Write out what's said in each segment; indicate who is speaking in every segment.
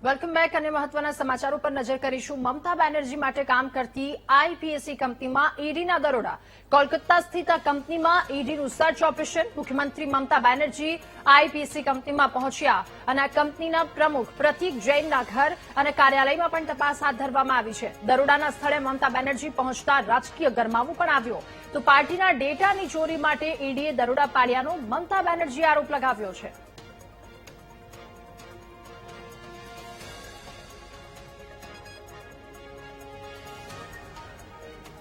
Speaker 1: Welcome back અને મહત્વના સમાચારો પર નજર કરીશું। મમતા બેનર્જી માટે કામ કરતી આઈપીએસસી કંપનીમાં ઈડીના દરોડા। કોલકાતા સ્થિત આ કંપનીમાં ઈડીનું સર્ચ ઓપરેશન। મુખ્યમંત્રી મમતા બેનર્જી આઈપીએસસી કંપનીમાં પહોંચ્યા અને આ કંપનીના પ્રમુખ પ્રતીક જૈનના ઘર અને કાર્યાલયમાં પણ તપાસ હાથ ધરવામાં આવી છે। દરોડાના સ્થળે મમતા બેનર્જી પહોંચતા રાજકીય ગરમાવો પણ આવ્યો તો પાર્ટીના ડેટાની ચોરી માટે ઈડીએ દરોડા પાડ્યાનો મમતા બેનર્જીએ આરોપ લગાવ્યો છે।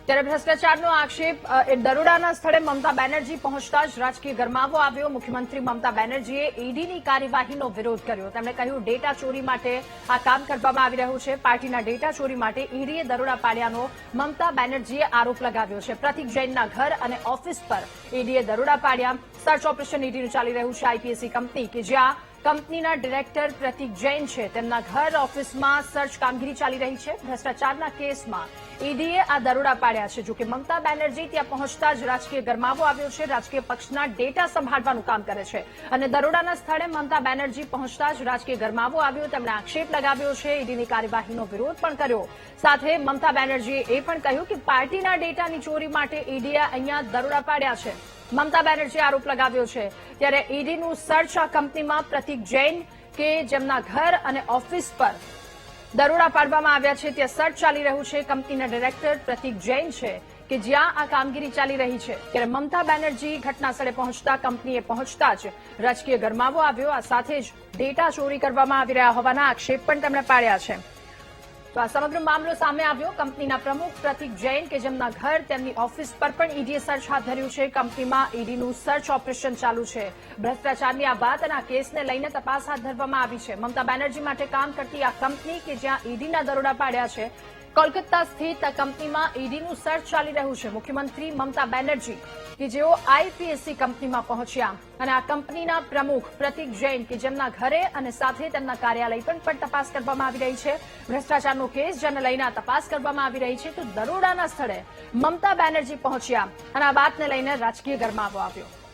Speaker 1: ત્યારે ભ્રષ્ટાચારનો આક્ષેપ દરોડાના સ્થળે મમતા બેનર્જી પહોંચતા જ રાજકીય ગરમાવો આવ્યો। મુખ્યમંત્રી મમતા બેનર્જીએ ઈડીની કાર્યવાહીનો વિરોધ કર્યો। તેમણે કહ્યું ડેટા ચોરી માટે આ કામ કરવામાં આવી રહ્યું છે। પાર્ટીના ડેટા ચોરી માટે ઈડીએ દરોડા પાડ્યાનો મમતા બેનર્જીએ આરોપ લગાવ્યો છે। પ્રતીક જૈનના ઘર અને ઓફિસ પર ઈડીએ દરોડા પાડ્યા। સર્ચ ઓપરેશન ઈડીનું ચાલી રહ્યું છે। આઈપીએસસી કંપની કે જ્યાં કંપનીના ડિરેક્ટર પ્રતીક જૈન છે તેમના ઘર ઓફિસમાં સર્ચ કામગીરી ચાલી રહી છે। ભ્રષ્ટાચારના કેસમાં ઈડીએ આ દરોડા પાડ્યા છે। જોકે મમતા બેનર્જી ત્યાં પહોંચતા જ રાજકીય ગરમાવો આવ્યો છે। રાજકીય પક્ષના ડેટા સંભાળવાનું કામ કરે છે અને દરોડાના સ્થળે મમતા બેનર્જી પહોંચતા જ રાજકીય ગરમાવો આવ્યો। તેમણે આક્ષેપ લગાવ્યો છે, ઈડીની કાર્યવાહીનો વિરોધ પણ કર્યો। સાથે મમતા બેનર્જીએ એ પણ કહ્યું કે પાર્ટીના ડેટાની ચોરી માટે ઈડીએ અહીંયા દરોડા પાડ્યા છે। મમતા બેનર્જીએ આરોપ લગાવ્યો છે। ત્યારે ઈડીનું સર્ચ આ કંપનીમાં પ્રતીક જૈન કે જેમના ઘર અને ઓફિસ પર દરોડા પાડવામાં આવ્યા છે ત્યાં સર્ચ ચાલી રહ્યું છે। કંપનીના ડિરેક્ટર પ્રતીક જૈન છે કે જ્યાં આ કામગીરી ચાલી રહી છે ત્યારે મમતા બેનર્જી ઘટના સ્થળે પહોંચતા કંપનીએ પહોંચતા જ રાજકીય ગરમાવો આવ્યો। આ સાથે જ ડેટા ચોરી કરવામાં આવી રહ્યા હોવાના આક્ષેપ પણ તેમણે પાડ્યા છે। તો આ સમગ્ર મામલો સામે આવ્યો। કંપનીના પ્રમુખ પ્રતીક જૈન કે જેમના ઘર તેમની ઓફિસ પર પણ ઈડીએ સર્ચ હાથ ધર્યું છે। કંપનીમાં ઈડીનું સર્ચ ઓપરેશન ચાલુ છે। ભ્રષ્ટાચારની આ વાત અને આ કેસને લઈને તપાસ હાથ ધરવામાં આવી છે। મમતા બેનર્જી માટે કામ કરતી આ કંપની કે જ્યાં ઈડીના દરોડા પાડ્યા છે, કોલકાતા સ્થિત આ કંપનીમાં ઈડીનું સર્ચ ચાલી રહ્યું છે। મુખ્યમંત્રી મમતા બેનર્જી કે જેઓ આઈપીએસસી કંપનીમાં પહોંચ્યા અને આ કંપનીના પ્રમુખ પ્રતીક જૈન કે જેમના ઘરે અને સાથે તેમના કાર્યાલય પણ તપાસ કરવામાં આવી રહી છે। ભ્રષ્ટાચારનો કેસ જેને લઈને આ તપાસ કરવામાં આવી રહી છે તો દરોડાના સ્થળે મમતા બેનર્જી પહોંચ્યા અને આ વાતને લઈને રાજકીય ગરમાવો આવ્યો।